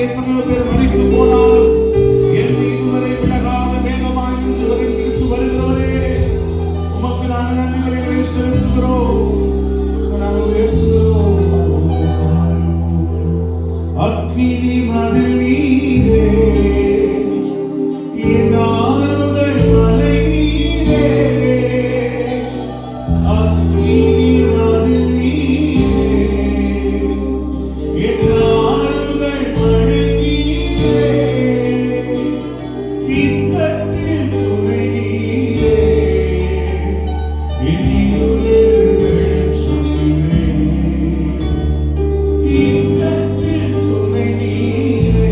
எத்தனையோ பேர் மறித்து போனாலும் என்னை இதுவரை விலகாத வேகமாய் நின்று வருகிறவரே, உமக்கு நாங்கள் நன்றிகளை செலுத்துகிறோம். நாங்கள் உயர்த்துகிறோம். அக்கினி மதில் நீரே, என் ஆறுதல் மலை நீரே. அக்கினி மதில் நீரே, என் ஆறுதல் மலை நீரே. இக்கட்டில் துணை நீரே, என் இருளில் வெளிச்சம் நீரே. இக்கட்டில் துணை நீரே,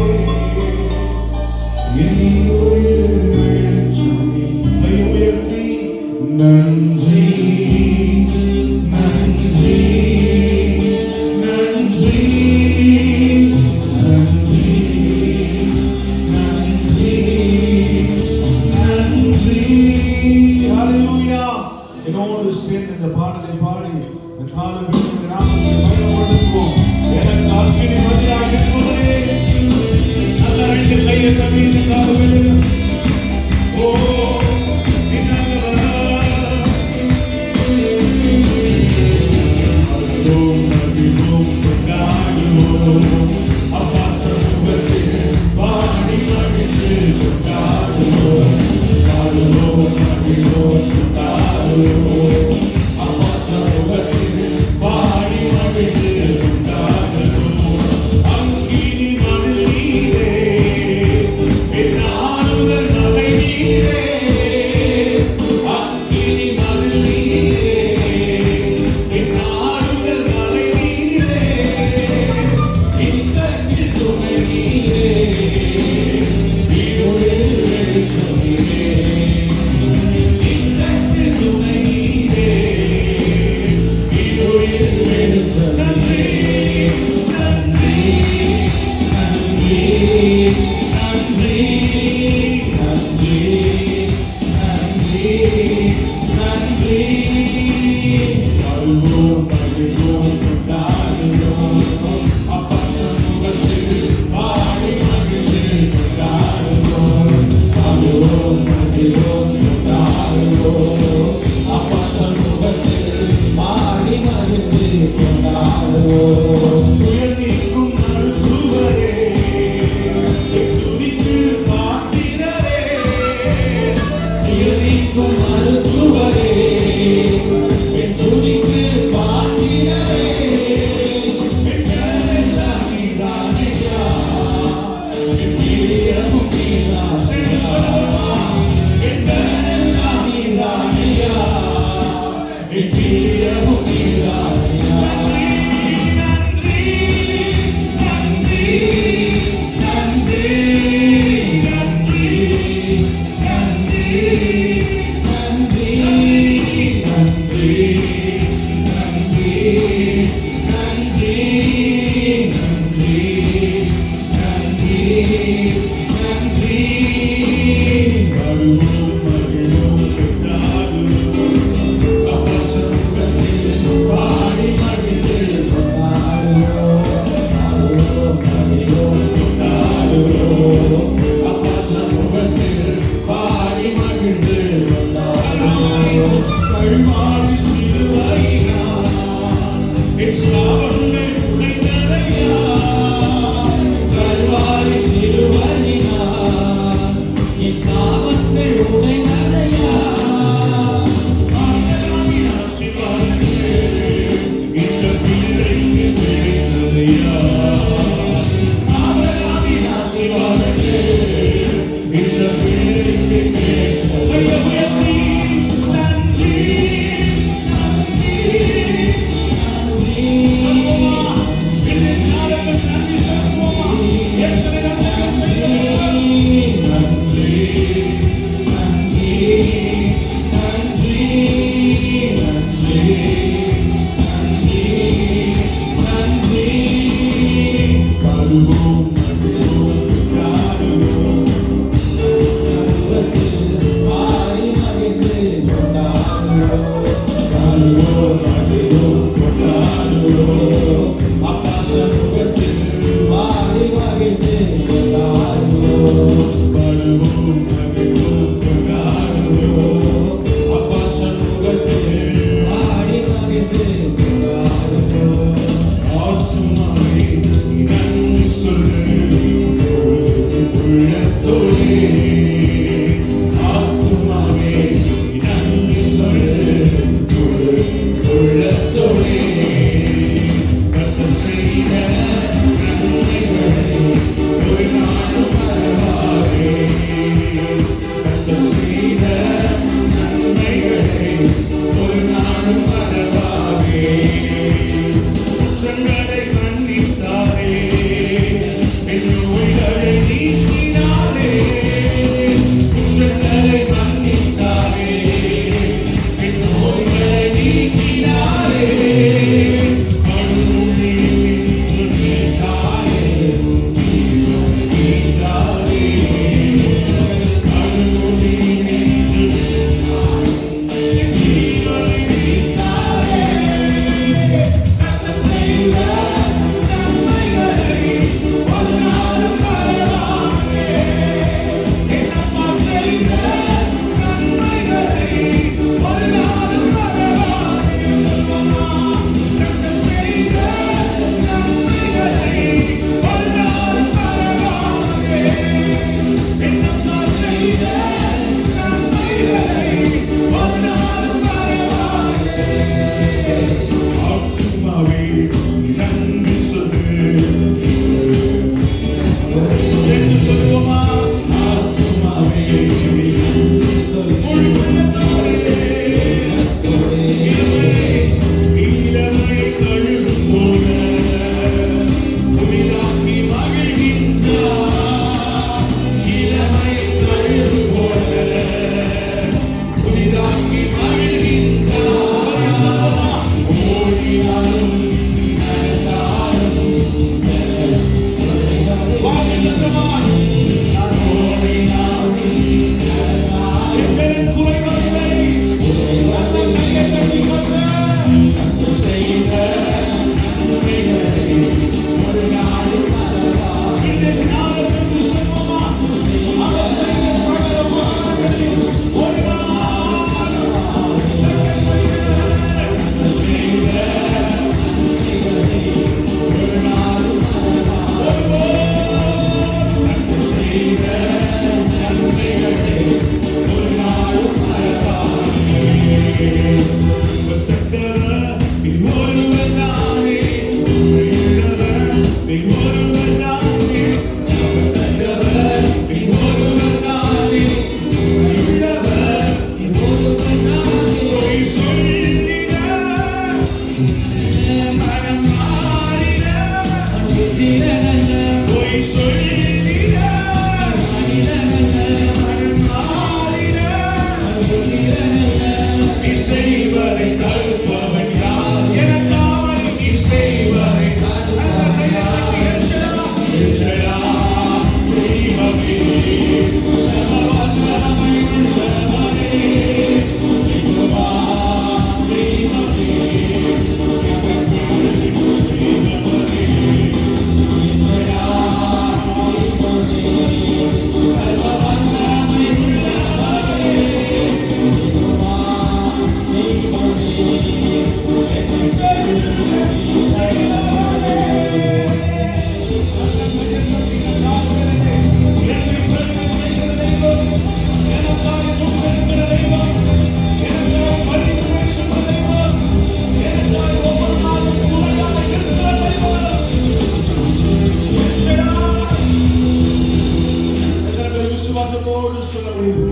சொல்ல முடியும்.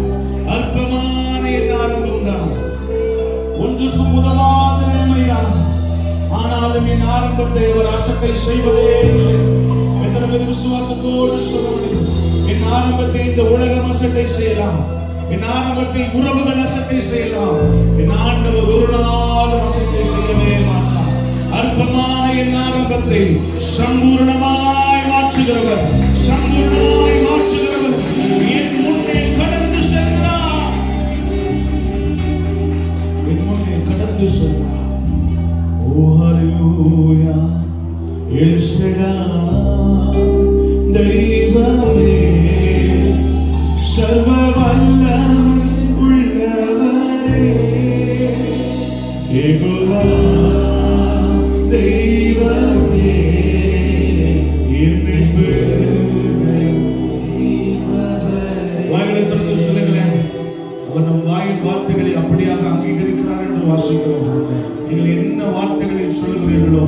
அற்பமான என் ஆரம்பம் தான், ஒன்றுக்கும் உதவாத நன்மைதான். ஆனாலும் என் ஆரம்பத்தை அவர் அசட்டை செய்வதே இல்லை. எத்தனை பேர் விசுவாசத்தோடு சொல்ல முடியும்? என் ஆரம்பத்தை இந்த உலகம் அசட்டை செய்யலாம், என் ஆரம்பத்தை உறவுகள் அசட்டை செய்யலாம், என் ஆண்டவர் ஒரு நாளும் அசட்டை செய்யவே மாட்டார். அற்பமான என் ஆரம்பத்தை சம்பூர்ணமாய் மாற்றுகிறவர், சம்பூர்ணமாய் மாற்றுகிறவர் என் முன்னே கடந்து சென்றார், என் முன்னே கடந்து சென்றார். ஓ ஹல்லேலூயா, எல் ஷடாய் தெய்வமே, சர்வ வல்லமை உள்ளவரே, யெகோவா தெய்வமே, என்னை பெருமை செய்பவரே. வாயிலை திறந்து சொல்லுங்களேன். அவர் நம் வாயின் வார்த்தைகளை அப்படியாக அங்கீகரிக்கிறார் என்று வாசிக்கிறோம். நீங்கள் என்ன வார்த்தைகளில் சொல்லுகிறீர்களோ,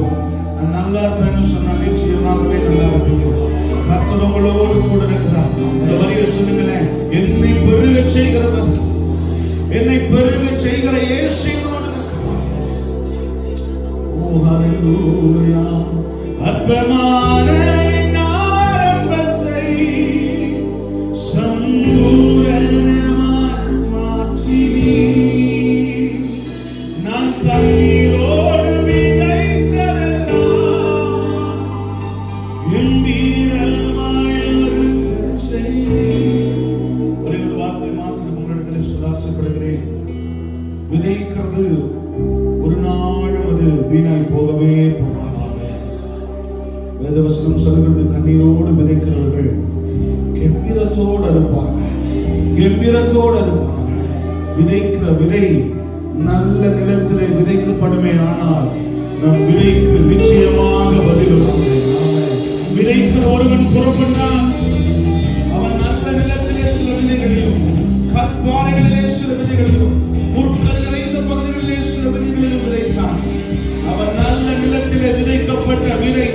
நான் நல்லா இருப்பேன்னு சொன்னால் நிச்சயமாகவே நல்லா இருப்பீங்க. கர்த்தர் உங்களோடு கூட இருக்கிறார். இந்த வரியை சொல்லுங்களேன். என்னை பெருக செய்கிறவர், என்னை பெருக செய்கிற இயேசுவோடு இருக்கிறார். ஓ ஹல்லேலூயா. அற்பமான ஆரம்பத்தை சம்பூரணமாய் மாற்றினீர். நான் கண்ணீரோடு விதைத்ததெல்லாம் கம்பீரமாய் அறுக்கச் செய்தீர். ஒரே ஒரு வார்த்தை மாத்திரம் உங்களிடத்தில் சொல்ல ஆசைப்படுகிறேன். விதைக்கிறது ஒரு நாளும் அது வீணாய் போகவே போகாது. வேதவசனம் சொல்கிறது, கண்ணீரோடு விதைக்கிறவர்கள் கம்பீரத்தோடு அறுப்பாங்க, கம்பீரத்தோடு அறுப்பாங்க. விதைக்கிற விதை நல்ல நிலத்திலே விதைக்கப்படுமே, ஆனால் நம் விதைக்கு நிச்சயமாக பதில் வரும். விதைக்கிற ஒருவன் புறப்பட்டான், அவன் நல்ல நிலத்திலே சில விதைகளையும், கற்பாறைகளிலே சில விதைகளையும், முட்கள் நிறைந்த பகுதிகளிலே சில விதைகளையும் விதைத்தான். அவன் நல்ல நிலத்திலே விதைக்கப்பட்ட விதை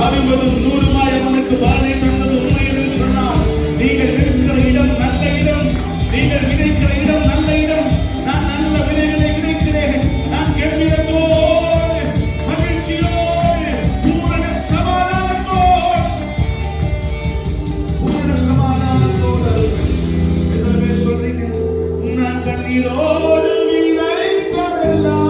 60-100 அவனுக்கு பலனை தந்தது. உண்மை என்று சொன்னால், நீங்கள் இருக்கிற இடம் நல்ல இடம், நீங்கள் விதைக்கிற இடம் நல்ல இடம். நான் நல்ல விதைகளை விதைக்கிறேன். நான் கம்பீரத்தோடு, மகிழ்ச்சியோடு, பூரண சமாதானத்தோடு எத்தனை பேர் சொல்றீங்க? நான் கண்ணீரோடு விதைத்ததெல்லாம்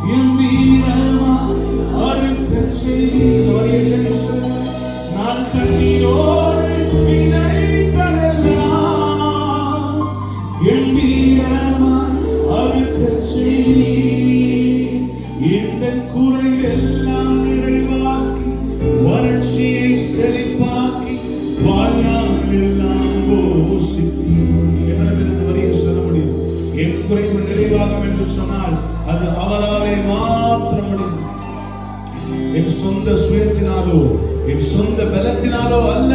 கம்பீரமாய் அறுக்கச் செய்தீர். நான் கண்ணீரோடு விதைத்ததெல்லாம் கம்பீரமாய் அறுக்கச் செய்தீர். இந்த குறையெல்லாம் நிறைவாக்கி, வறட்சியை செழிப்பாக்கி, வாழ்நாளெல்லாம் போஷித்தீர். எத்தனை பேர் இந்த வரியை சொல்ல முடியும்? என் குறைவு நிறைவாகும் என்று சொன்னால் அது அவராலே மாத்திரம் முடியும். என் சொந்த சுயத்தினாலோ, என் சொந்த பலத்தினாலோ அல்ல.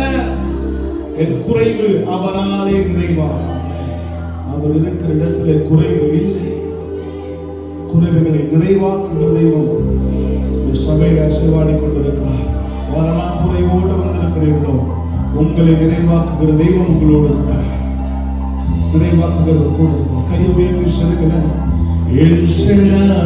என் குறைவு அவராலே நிறைவாகும். அவர் இருக்கிற இடத்திலே குறைவு இல்லை. குறைவுகளை நிறைவாக்குகிற தெய்வம் சபையை அசைவாடி கொண்டிருக்கிறார். வரலாம் குறைவோடு வந்திருக்கிறீர்களோ, உங்களை நிறைவாக்குகிற தெய்வம் உங்களோடு இருக்கிறார். நிறைவாக்குகிறது கூட கையை உயர்த்தி சொல்லுகிறேன். எல் ஷடாய்